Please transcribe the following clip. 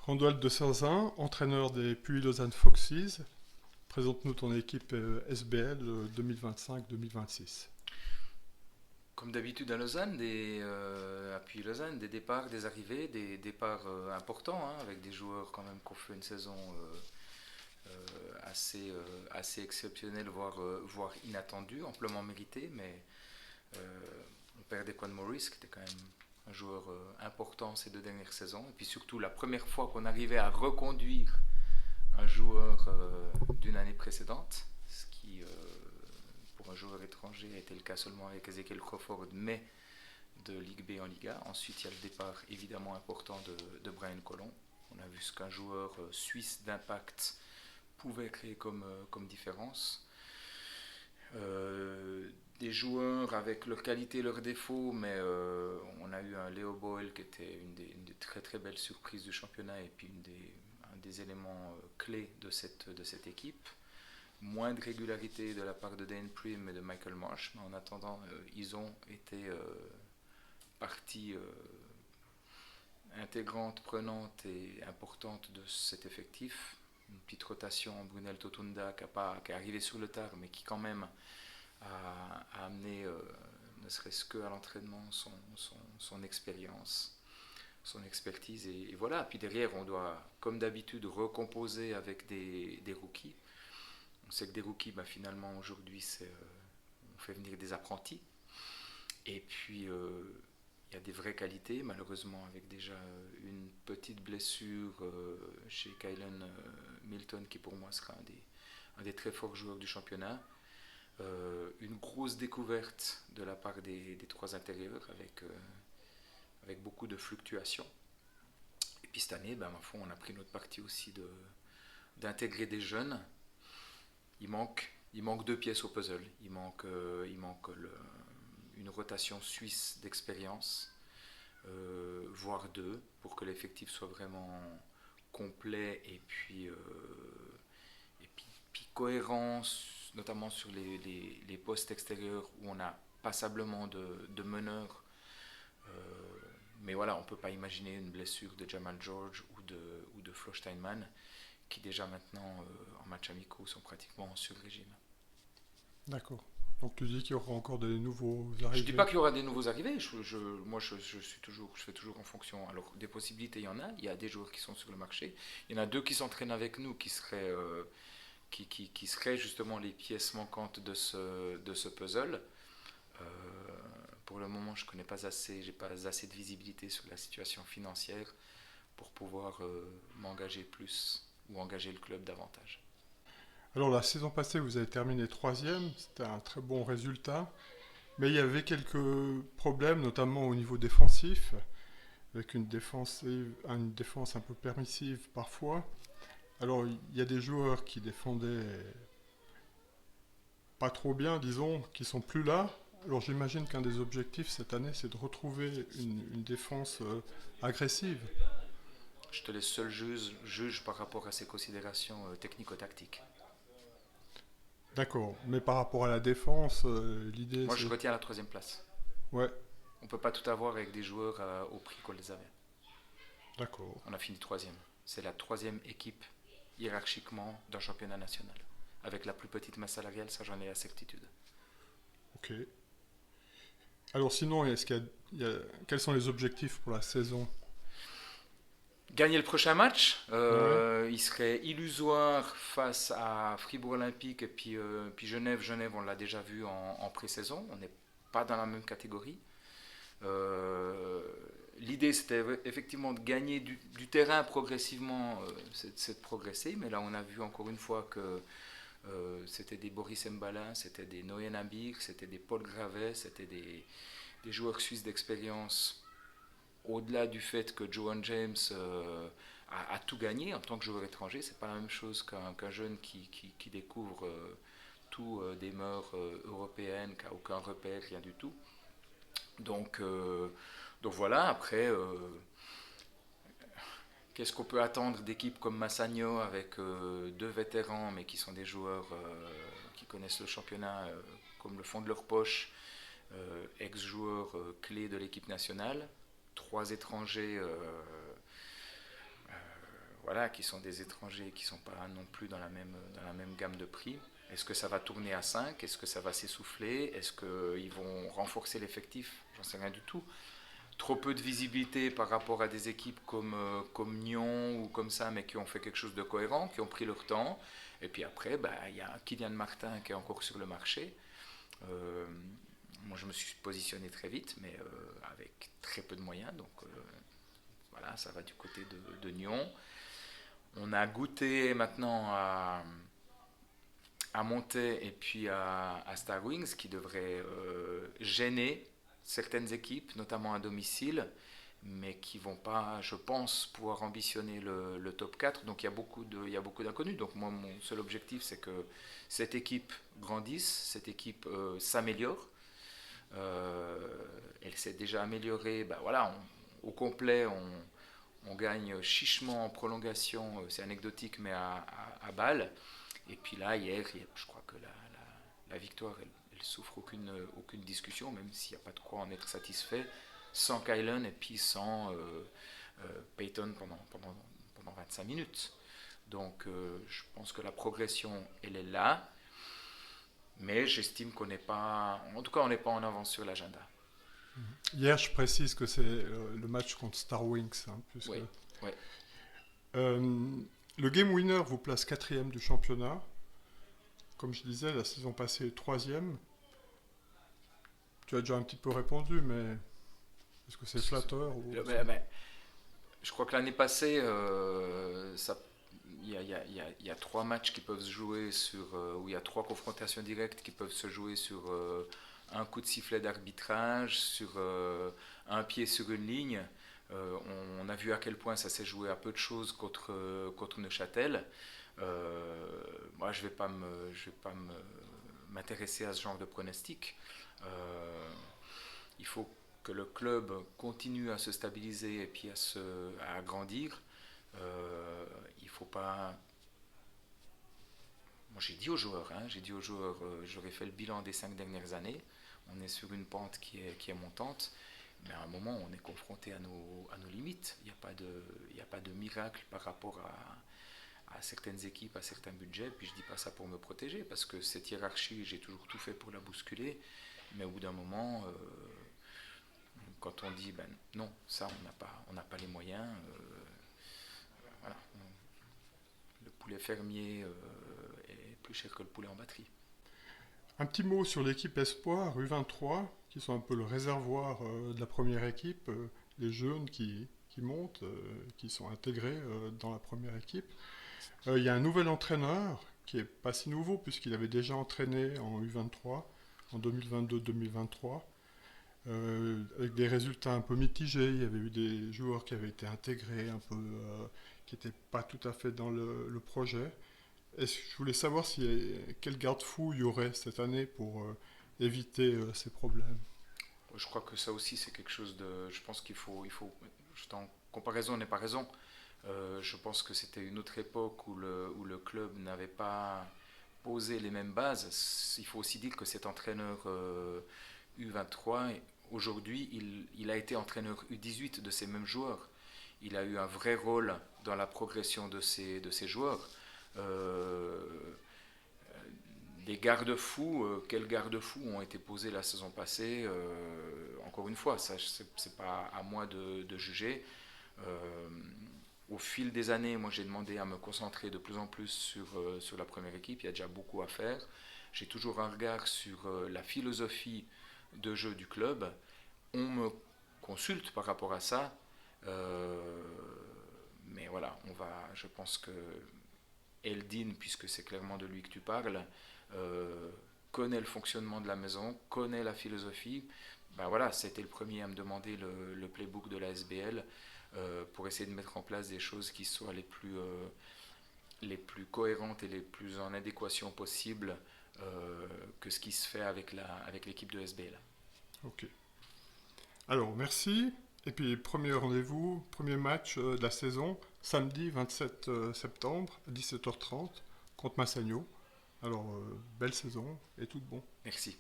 Randall de Sarzin, entraîneur des Puy Lausanne Foxes. Présente-nous ton équipe SBL 2025-2026. Comme d'habitude à Lausanne, à Puy-Lausanne, des départs, des arrivées, des départs importants, hein, avec des joueurs quand même qui ont fait une saison assez exceptionnelle, voire inattendue, amplement méritée, mais on perd Dequan Morris, qui était quand même un joueur important ces 2 dernières saisons, et puis surtout la première fois qu'on arrivait à reconduire un joueur d'une année précédente, ce qui pour un joueur étranger a été le cas seulement avec Ezekiel Crawford, mais de Ligue B en Liga. Ensuite, il y a le départ évidemment important de Brian Colon. On a vu ce qu'un joueur suisse d'impact pouvait créer comme différence. Des joueurs avec leurs qualités et leurs défauts, mais on a eu un Leo Boyle qui était une des très très belles surprises du championnat et puis un des éléments clés de cette équipe. Moins de régularité de la part de Dan Prim et de Michael Marsh, mais en attendant, ils ont été partie intégrante, prenante et importante de cet effectif. Une petite rotation, Brunel Totunda qui est arrivé sur le tard, mais qui quand même a amené, ne serait-ce qu'à l'entraînement, son expérience, son expertise. Et voilà, puis derrière, on doit, comme d'habitude, recomposer avec des rookies. On sait que des rookies, finalement, aujourd'hui, on fait venir des apprentis. Et puis, il y a des vraies qualités, malheureusement, avec déjà une petite blessure chez Kylan Milton, qui pour moi sera un des très forts joueurs du championnat. Une grosse découverte de la part des trois intérieurs, avec beaucoup de fluctuations. Et puis cette année, ma foi, on a pris notre parti aussi d'intégrer des jeunes. Il manque 2 pièces au puzzle. Il manque une rotation suisse d'expérience, voire 2, pour que l'effectif soit vraiment complet et puis cohérent, notamment sur les postes extérieurs où on a passablement de meneurs. Euh, mais voilà, on ne peut pas imaginer une blessure de Jamal George ou de Flo Steinman, qui déjà maintenant, en match amicaux, sont pratiquement sur régime. D'accord. Donc tu dis qu'il y aura encore des nouveaux Je ne dis arrivés. pas qu'il y aura des nouveaux arrivés. Moi, je fais toujours en fonction. Alors, des possibilités, il y en a. Il y a des joueurs qui sont sur le marché. Il y en a 2 qui s'entraînent avec nous, qui seraient justement les pièces manquantes de ce puzzle. Euh, pour le moment, je connais pas assez, j'ai pas assez de visibilité sur la situation financière pour pouvoir m'engager plus ou engager le club davantage. Alors la saison passée, vous avez terminé troisième, c'était un très bon résultat, mais il y avait quelques problèmes, notamment au niveau défensif, avec une défense un peu permissive parfois. Alors il y a des joueurs qui défendaient pas trop bien, disons, qui sont plus là. Alors j'imagine qu'un des objectifs cette année, c'est de retrouver une défense agressive. Je te laisse seul juge par rapport à ces considérations technico-tactiques. D'accord, mais par rapport à la défense, l'idée Moi, je c'est... retiens la troisième place. Ouais, On peut pas tout avoir avec des joueurs au prix qu'on les avait. d'accord, On a fini troisième. C'est la troisième équipe hiérarchiquement d'un championnat national. Avec la plus petite masse salariale, ça j'en ai la certitude. ok. Alors sinon, quels sont les objectifs pour la saison? Gagner le prochain match, Ouais, il serait illusoire face à Fribourg Olympique et puis Genève. Genève, on l'a déjà vu en pré-saison. On n'est pas dans la même catégorie. Euh, L'idée, c'était effectivement de gagner du terrain progressivement, c'est de progresser. Mais là, on a vu encore une fois que c'était des Boris Mbala, c'était des Noé Nabir, c'était des Paul Gravet, c'était des joueurs suisses d'expérience. Au-delà du fait que Johan James a tout gagné en tant que joueur étranger, c'est pas la même chose qu'un jeune qui découvre tout des mœurs européennes, qui n'a aucun repère, rien du tout. Donc, euh, donc voilà, après, qu'est-ce qu'on peut attendre d'équipes comme Massagno avec 2 vétérans, mais qui sont des joueurs qui connaissent le championnat comme le fond de leur poche, ex-joueurs clés de l'équipe nationale, 3 étrangers voilà, qui sont des étrangers, qui ne sont pas non plus dans la même gamme de prix. Est-ce que ça va tourner à 5? Est-ce que ça va s'essouffler? Est-ce qu'ils vont renforcer l'effectif? J'en sais rien du tout. Trop peu de visibilité par rapport à des équipes comme Nyon ou comme ça, mais qui ont fait quelque chose de cohérent, qui ont pris leur temps. Et puis après, bah, y a Kylian Martin qui est encore sur le marché. Euh, Moi, je me suis positionné très vite, mais avec très peu de moyens. Donc voilà, ça va du côté de Nyon. On a goûté maintenant à Monté et puis à Star Wings, qui devrait gêner certaines équipes, notamment à domicile, mais qui vont pas, je pense, pouvoir ambitionner le top 4. Donc il y a beaucoup d'inconnus. Donc moi, mon seul objectif, c'est que cette équipe grandisse, cette équipe s'améliore. Elle s'est déjà améliorée. Ben voilà, au complet, on gagne chichement en prolongation. C'est anecdotique, mais à Bâle. Et puis là, hier, je crois que la victoire, elle souffre aucune discussion, même s'il n'y a pas de quoi en être satisfait, sans Kylan et puis sans Peyton pendant 25 minutes. Donc je pense que la progression, elle est là, mais j'estime qu'on n'est pas, en tout cas, on n'est pas en avance sur l'agenda. Hier, je précise que c'est le match contre Star Wings, hein, puisque Oui, oui. euh, le game winner vous place quatrième du championnat. Comme je disais, la saison passée, troisième. Tu as déjà un petit peu répondu, mais est-ce que c'est flatteur ou... Je crois que l'année passée, il y a trois matchs qui peuvent se jouer où il y a trois confrontations directes qui peuvent se jouer sur un coup de sifflet d'arbitrage, sur un pied sur une ligne. On a vu à quel point ça s'est joué à peu de choses contre Neuchâtel. Moi, je vais pas m'intéresser à ce genre de pronostic. Il faut que le club continue à se stabiliser et puis à grandir. Il faut pas. Moi, j'ai dit aux joueurs, j'aurais fait le bilan des 5 dernières années. On est sur une pente qui est montante, mais à un moment, on est confronté à nos limites. Il n'y a pas de miracle par rapport à certaines équipes, à certains budgets. Puis je dis pas ça pour me protéger, parce que cette hiérarchie, j'ai toujours tout fait pour la bousculer. Mais au bout d'un moment, quand on dit ben non, ça on n'a pas les moyens, voilà, le poulet fermier est plus cher que le poulet en batterie. Un petit mot sur l'équipe Espoir, U23, qui sont un peu le réservoir de la première équipe, les jeunes qui montent, qui sont intégrés dans la première équipe. Il y a un nouvel entraîneur qui est pas si nouveau puisqu'il avait déjà entraîné en U23 en 2022-2023 avec des résultats un peu mitigés. Il y avait eu des joueurs qui avaient été intégrés un peu qui n'étaient pas tout à fait dans le projet. Je voulais savoir quel garde-fou il y aurait cette année pour éviter ces problèmes. Je crois que ça aussi c'est quelque chose de. Je pense en comparaison n'est pas raison. Je pense que c'était une autre époque où le club n'avait pas posé les mêmes bases. Il faut aussi dire que cet entraîneur U23, aujourd'hui, il a été entraîneur U18 de ces mêmes joueurs. Il a eu un vrai rôle dans la progression de ces joueurs. Euh, des garde-fous, quels garde-fous ont été posés la saison passée? Encore une fois, ça c'est pas à moi de juger. Euh, Au fil des années, moi j'ai demandé à me concentrer de plus en plus sur la première équipe. Il y a déjà beaucoup à faire. J'ai toujours un regard sur la philosophie de jeu du club. On me consulte par rapport à ça. Euh, mais voilà, je pense que Eldin, puisque c'est clairement de lui que tu parles, euh, connaît le fonctionnement de la maison, connaît la philosophie. Ben voilà, c'était le premier à me demander le playbook de la SBL pour essayer de mettre en place des choses qui soient les plus cohérentes et les plus en adéquation possible que ce qui se fait avec l'équipe de SBL. Ok. Alors, merci. Et puis, premier rendez-vous, premier match de la saison, samedi 27 septembre à 17h30 contre Massagno. Alors, belle saison et tout de bon. Merci.